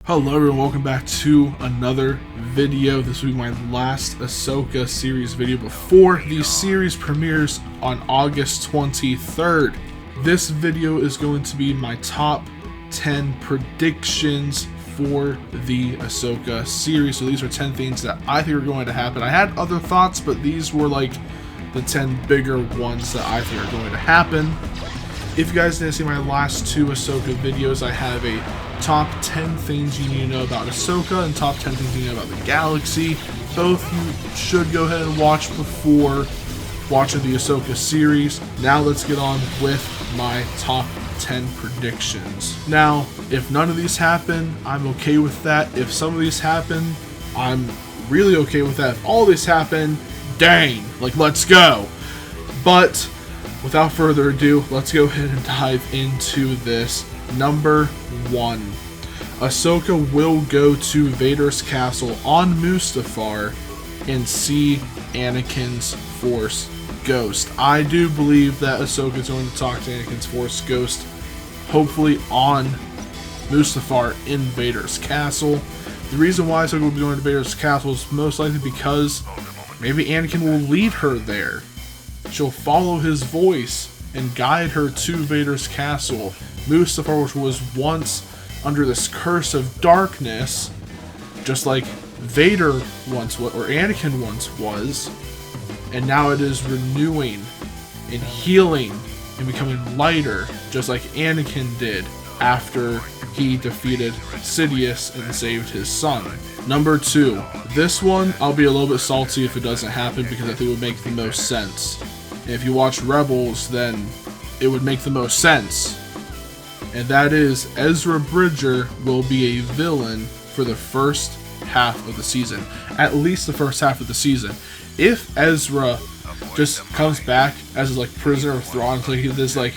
Hello everyone, welcome back to another video. This will be my last Ahsoka series video before the series premieres on August 23rd. This video is going to be my top 10 predictions for the Ahsoka series. So these are 10 things that I think are going to happen. I had other thoughts, but these were like the 10 bigger ones that I think are going to happen. If you guys didn't see my last two Ahsoka videos, I have a top 10 things you need to know about Ahsoka and top 10 things you need to know about the galaxy. Both you should go ahead and watch before watching the Ahsoka series. Now let's get on with my top 10 predictions. Now, if none of these happen, I'm okay with that. If some of these happen, I'm really okay with that. If all these happen, dang, like let's go. But without further ado, let's go ahead and dive into this. Number 1. Ahsoka will go to Vader's castle on Mustafar and see Anakin's Force Ghost. I do believe that Ahsoka is going to talk to Anakin's Force Ghost, hopefully on Mustafar in Vader's castle. The reason why Ahsoka will be going to Vader's castle is most likely because maybe Anakin will lead her there. She'll follow his voice and guide her to Vader's castle. Mustafar, which was once under this curse of darkness, just like Vader once was, or Anakin once was, and now it is renewing and healing and becoming lighter, just like Anakin did after he defeated Sidious and saved his son. Number 2. This one, I'll be a little bit salty if it doesn't happen because I think it would make the most sense. And if you watch Rebels, then it would make the most sense. And that is Ezra Bridger will be a villain for the first half of the season. At least the first half of the season. If Ezra just comes back as like prisoner of Thrawn, like this like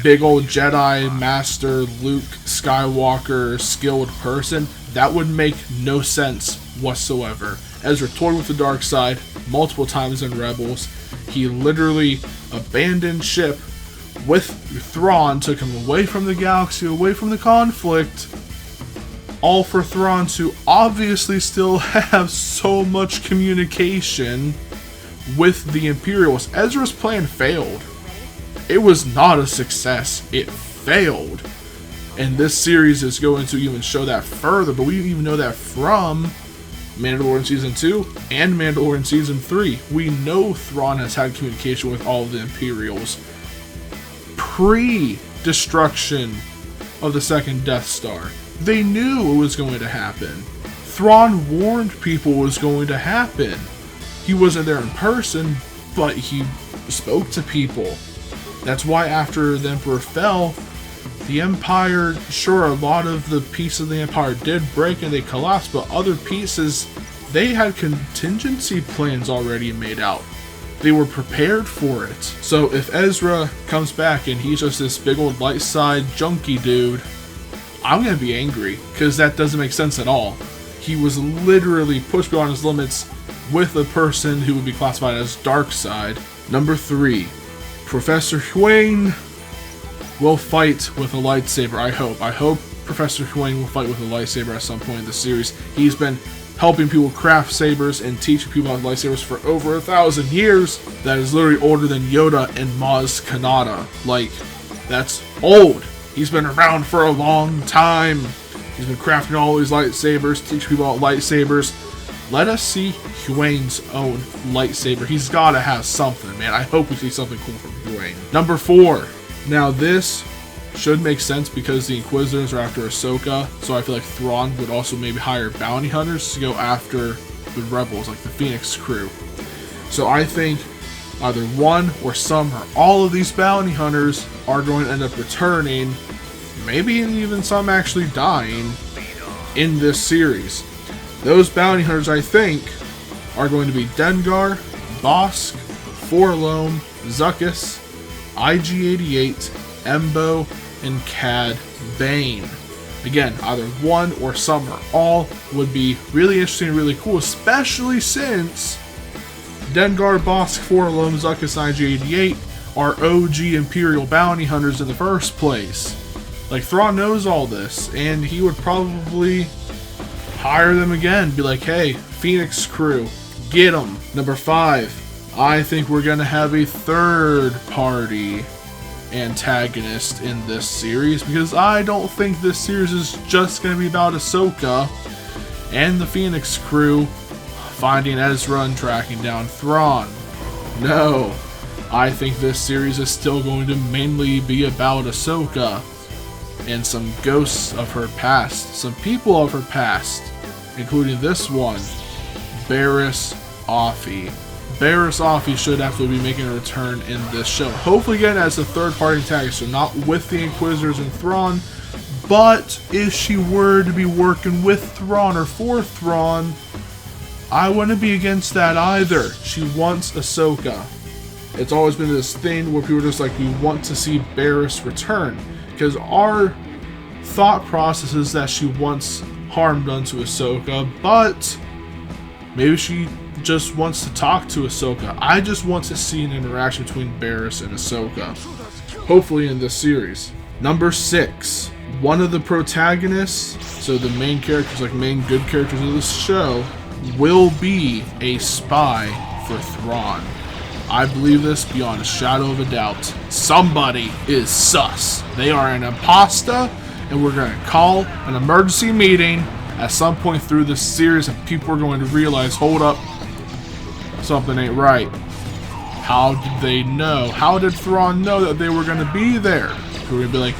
big old Jedi Master Luke Skywalker skilled person, that would make no sense whatsoever. Ezra toyed with the dark side multiple times in Rebels. He literally abandoned ship with Thrawn, took him away from the galaxy, away from the conflict, all for Thrawn to obviously still have so much communication with the Imperials. Ezra's plan failed. It was not a success. It failed. And this series is going to even show that further, but we even know that from Mandalorian Season 2 and Mandalorian Season 3. We know Thrawn has had communication with all of the Imperials pre-destruction of the second Death Star. They knew it was going to happen. Thrawn warned people it was going to happen. He wasn't there in person, but he spoke to people. That's why after the Emperor fell, the Empire, sure, a lot of the pieces of the Empire did break and they collapsed, but other pieces, they had contingency plans already made out. They were prepared for it. So if Ezra comes back and he's just this big old light side junkie dude, I'm going to be angry because that doesn't make sense at all. He was literally pushed beyond his limits with a person who would be classified as dark side. Number 3, Professor Huyang will fight with a lightsaber. I hope Professor Huyang will fight with a lightsaber at some point in the series. He's been helping people craft sabers and teaching people about lightsabers for over 1,000 years. That is literally older than Yoda and Maz Kanata. Like, that's old. He's been around for a long time. He's been crafting all these lightsabers, teaching people about lightsabers. Let us see Huyang's own lightsaber. He's gotta have something, man. I hope we see something cool from Huyang. Number 4. Now this should make sense because the Inquisitors are after Ahsoka, so I feel like Thrawn would also maybe hire bounty hunters to go after the rebels, like the Phoenix crew. So I think either one or some or all of these bounty hunters are going to end up returning, maybe even some actually dying in this series. Those bounty hunters, I think, are going to be Dengar, Bosk, Forlom, Zuckuss, IG-88, Embo, and Cad Bane. Again, either one or some or all would be really interesting and really cool, especially since Dengar, Bosk, Forlom, Zuckuss, and IG-88 are OG Imperial bounty hunters in the first place. Like, Thrawn knows all this, and he would probably hire them again. Be like, hey, Phoenix crew, get them. Number 5, I think we're going to have a third party antagonist in this series, because I don't think this series is just going to be about Ahsoka and the Phoenix crew finding Ezra and tracking down Thrawn. No, I think this series is still going to mainly be about Ahsoka and some ghosts of her past, some people of her past, including this one, Barriss Offee. Barriss Offee should actually be making a return in this show. Hopefully again as a third-party antagonist, so not with the Inquisitors and Thrawn, but if she were to be working with Thrawn or for Thrawn, I wouldn't be against that either. She wants Ahsoka. It's always been this thing where people are just like, we want to see Barriss return, because our thought process is that she wants harm done to Ahsoka, but maybe she just wants to talk to Ahsoka. I just want to see an interaction between Barriss and Ahsoka, hopefully in this series. Number 6, one of the protagonists, so the main characters, like main good characters of this show, will be a spy for Thrawn. I believe this beyond a shadow of a doubt. Somebody is sus. They are an imposter, and we're going to call an emergency meeting at some point through this series, and people are going to realize, hold up, something ain't right. How did they know? How did Thrawn know that they were going to be there? We're going to be like,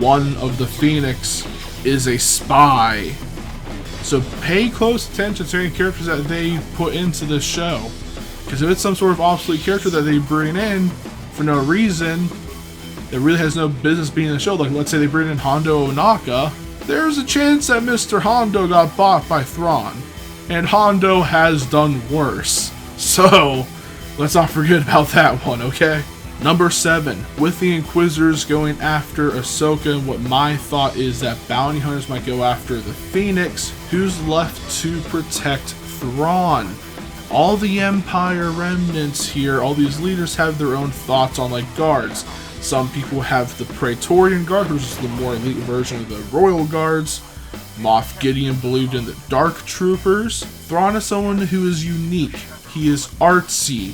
one of the Phoenix is a spy. So pay close attention to any characters that they put into this show. Because if it's some sort of obsolete character that they bring in for no reason, that really has no business being in the show, like let's say they bring in Hondo Ohnaka, there's a chance that Mr. Hondo got bought by Thrawn. And Hondo has done worse. So, let's not forget about that one, okay? Number 7, with the Inquisitors going after Ahsoka, and what my thought is that bounty hunters might go after the Phoenix, who's left to protect Thrawn? All the Empire remnants here, all these leaders have their own thoughts on like guards. Some people have the Praetorian Guard, which is the more elite version of the Royal Guards. Moff Gideon believed in the Dark Troopers. Thrawn is someone who is unique. He is artsy.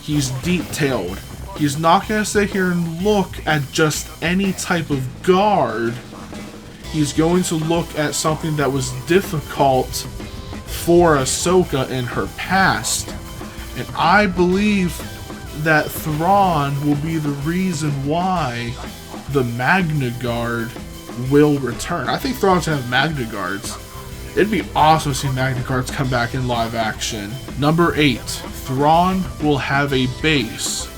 He's detailed. He's not going to sit here and look at just any type of guard. He's going to look at something that was difficult for Ahsoka in her past. And I believe that Thrawn will be the reason why the Magna Guard will return. I think Thrawn's gonna have Magna Guards. It'd be awesome to see Magna Guards come back in live action. Number 8, Thrawn will have a base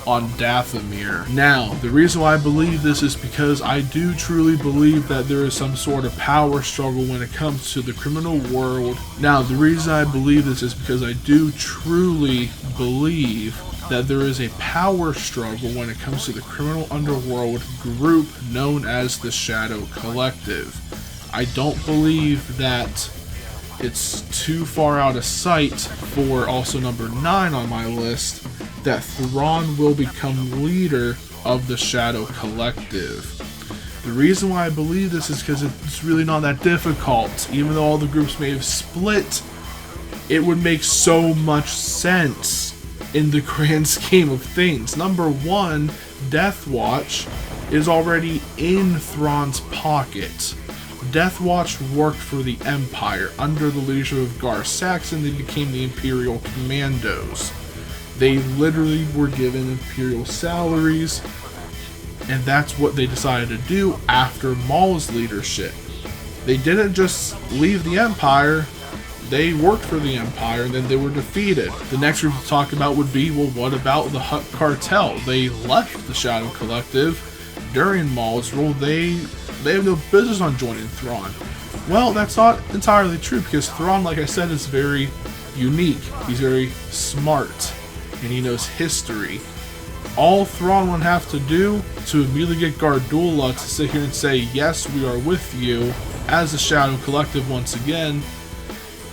on Dathomir. Now, the reason why I believe this is because I do truly believe that there is some sort of power struggle when it comes to the criminal world. Now, the reason I believe this is because I do truly believe that there is a power struggle when it comes to the criminal underworld group known as the Shadow Collective. I don't believe that it's too far out of sight for also number 9 on my list that Thrawn will become leader of the Shadow Collective. The reason why I believe this is because it's really not that difficult. Even though all the groups may have split, it would make so much sense in the grand scheme of things. Number 1, Death Watch is already in Thrawn's pocket. Death Watch worked for the Empire. Under the leadership of Gar Saxon, they became the Imperial Commandos. They literally were given Imperial salaries, and that's what they decided to do after Maul's leadership. They didn't just leave the Empire, they worked for the Empire, and then they were defeated. The next group to talk about would be, well, what about the Hutt Cartel? They left the Shadow Collective during Maul's rule. They have no business on joining Thrawn. Well, that's not entirely true, because Thrawn, like I said, is very unique. He's very smart, and he knows history. All Thrawn would have to do to immediately get Gardulla to sit here and say, yes, we are with you, as the Shadow Collective once again,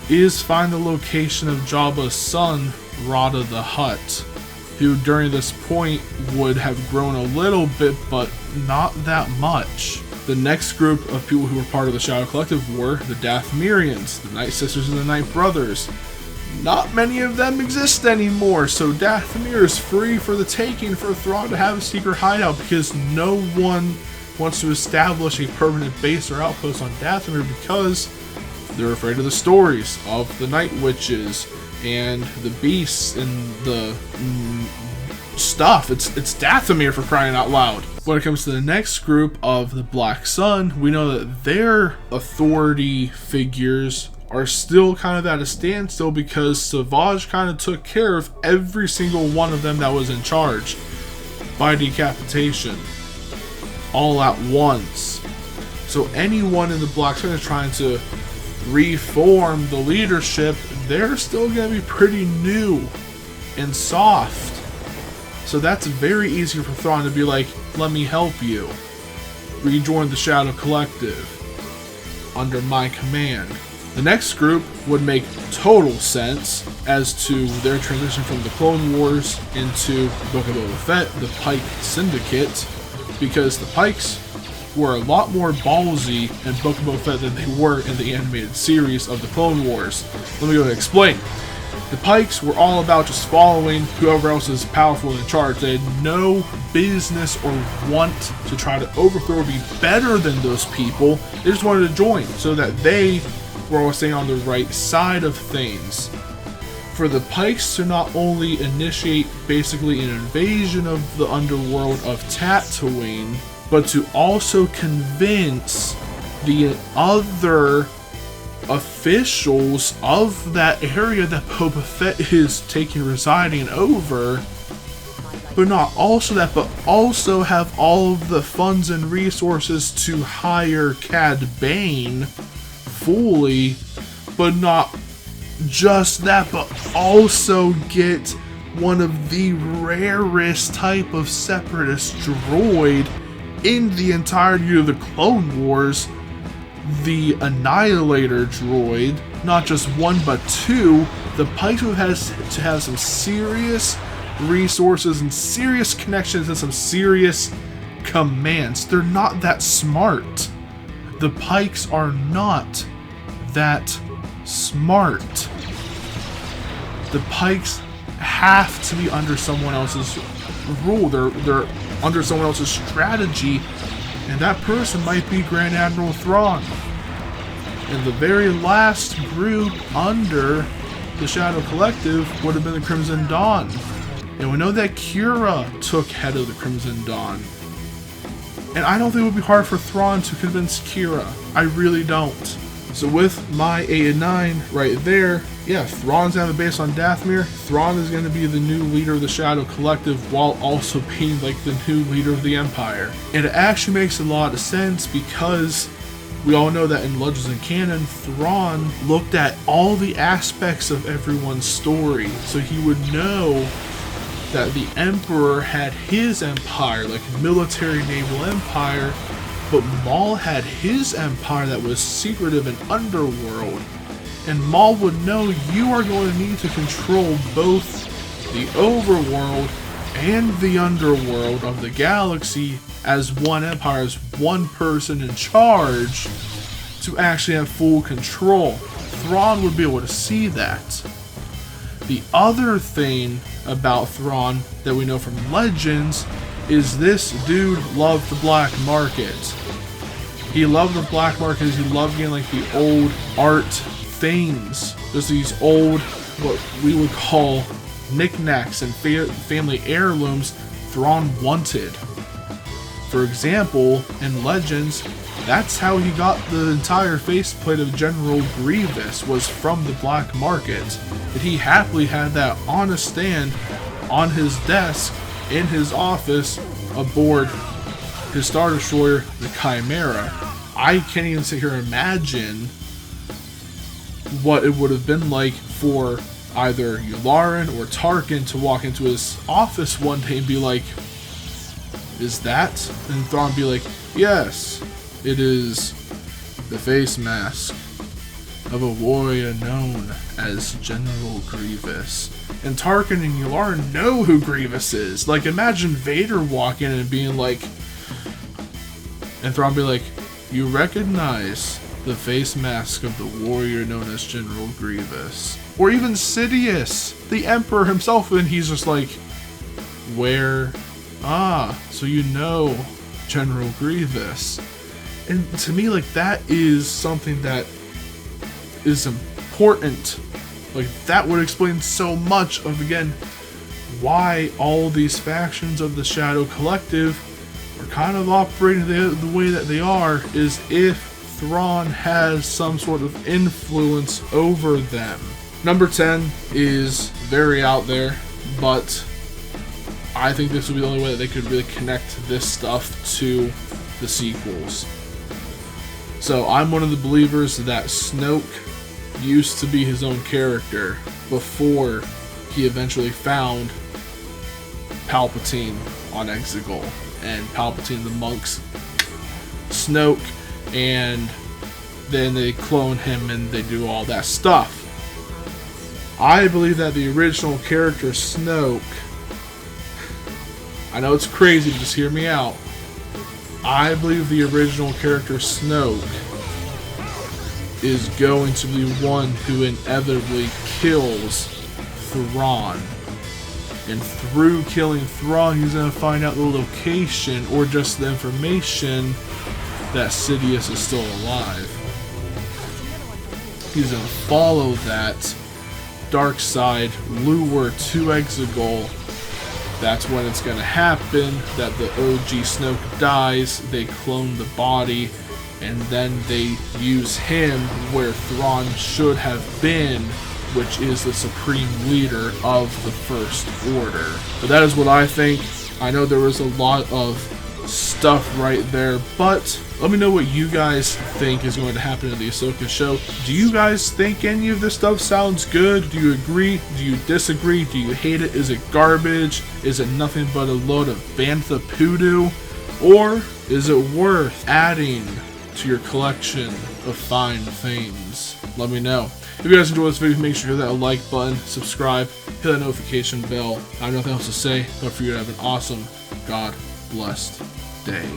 is find the location of Jabba's son, Rada the Hutt, who during this point would have grown a little bit, but not that much. The next group of people who were part of the Shadow Collective were the Dathomirians, the Night Sisters and the Night Brothers. Not many of them exist anymore, so Dathomir is free for the taking for Thrawn to have a secret hideout, because no one wants to establish a permanent base or outpost on Dathomir because they're afraid of the stories of the Night Witches and the beasts and the stuff. It's Dathomir, for crying out loud. When it comes to the next group of the Black Sun, we know that their authority figures are still kind of at a standstill because Savage kind of took care of every single one of them that was in charge by decapitation all at once. So anyone in the Black Sun is trying to reform the leadership, they're still going to be pretty new and soft. So that's very easy for Thrawn to be like, let me help you. Rejoin the Shadow Collective under my command. The next group would make total sense as to their transition from the Clone Wars into Book of Boba Fett, the Pike Syndicate, because the Pikes were a lot more ballsy in Book of Boba Fett than they were in the animated series of the Clone Wars. Let me go ahead and explain. The Pikes were all about just following whoever else is powerful in charge. They had no business or want to try to overthrow or be better than those people. They just wanted to join so that they were always staying on the right side of things. For the Pikes to not only initiate basically an invasion of the underworld of Tatooine, but to also convince the other officials of that area that Boba Fett is residing over, but not also that, but also have all of the funds and resources to hire Cad Bane fully, but not just that, but also get one of the rarest type of separatist droid in the entirety of the Clone Wars, the Annihilator droid. Not just one, but two. The Pikes would have to have some serious resources and serious connections and some serious commands. They're not that smart. The Pikes are not that smart. The Pikes have to be under someone else's rule. They're under someone else's strategy, and that person might be Grand Admiral Thrawn. And the very last group under the Shadow Collective would have been the Crimson Dawn. And we know that Kira took head of the Crimson Dawn. And I don't think it would be hard for Thrawn to convince Kira. I really don't. So with my 8 and 9 right there, yeah, Thrawn's going to have a base on Dathomir. Thrawn is going to be the new leader of the Shadow Collective while also being like the new leader of the Empire. And it actually makes a lot of sense because we all know that in Legends and Canon, Thrawn looked at all the aspects of everyone's story. So he would know that the Emperor had his empire, like military naval empire, but Maul had his empire that was secretive and underworld. And Maul would know you are going to need to control both the overworld and the underworld of the galaxy as one empire, as one person in charge, to actually have full control. Thrawn would be able to see that. The other thing about Thrawn that we know from Legends is this dude loved the black market. He loved the black market because he loved getting like the old art things. Just these old, what we would call knickknacks and family heirlooms Thrawn wanted. For example, in Legends, that's how he got the entire faceplate of General Grievous, was from the black market. And he happily had that on a stand on his desk in his office aboard his Star Destroyer, the Chimera. I can't even sit here and imagine what it would have been like for either Yularen or Tarkin to walk into his office one day and be like, is that? And Thrawn be like, yes, it is the face mask. of a warrior known as General Grievous. And Tarkin and Yularen know who Grievous is. Like, imagine Vader walking in and being like, and Thrawn be like, you recognize the face mask of the warrior known as General Grievous. Or even Sidious, the Emperor himself, and he's just like, where? Ah, so you know General Grievous. And to me, like, that is something that is important. Like, that would explain so much of, again, why all these factions of the Shadow Collective are kind of operating the way that they are, is if Thrawn has some sort of influence over them. Number 10 is very out there, but I think this would be the only way that they could really connect this stuff to the sequels. So I'm one of the believers that Snoke used to be his own character before he eventually found Palpatine on Exegol, and Palpatine the monks Snoke, and then they clone him and they do all that stuff. I believe that the original character Snoke, I know it's crazy, just hear me out. I believe the original character Snoke is going to be one who inevitably kills Thrawn. And through killing Thrawn, he's going to find out the location or just the information that Sidious is still alive. He's going to follow that dark side lure to Exegol. That's when it's going to happen, that the OG Snoke dies, they clone the body, and then they use him where Thrawn should have been, which is the supreme leader of the First Order. But that is what I think. I know there was a lot of stuff right there, but let me know what you guys think is going to happen in the Ahsoka show. Do you guys think any of this stuff sounds good? Do you agree? Do you disagree? Do you hate it? Is it garbage? Is it nothing but a load of bantha poodoo? Or is it worth adding to your collection of fine things? Let me know. If you guys enjoyed this video, make sure to hit that like button, subscribe, hit that notification bell. I have nothing else to say, but for you to have an awesome, God-blessed day.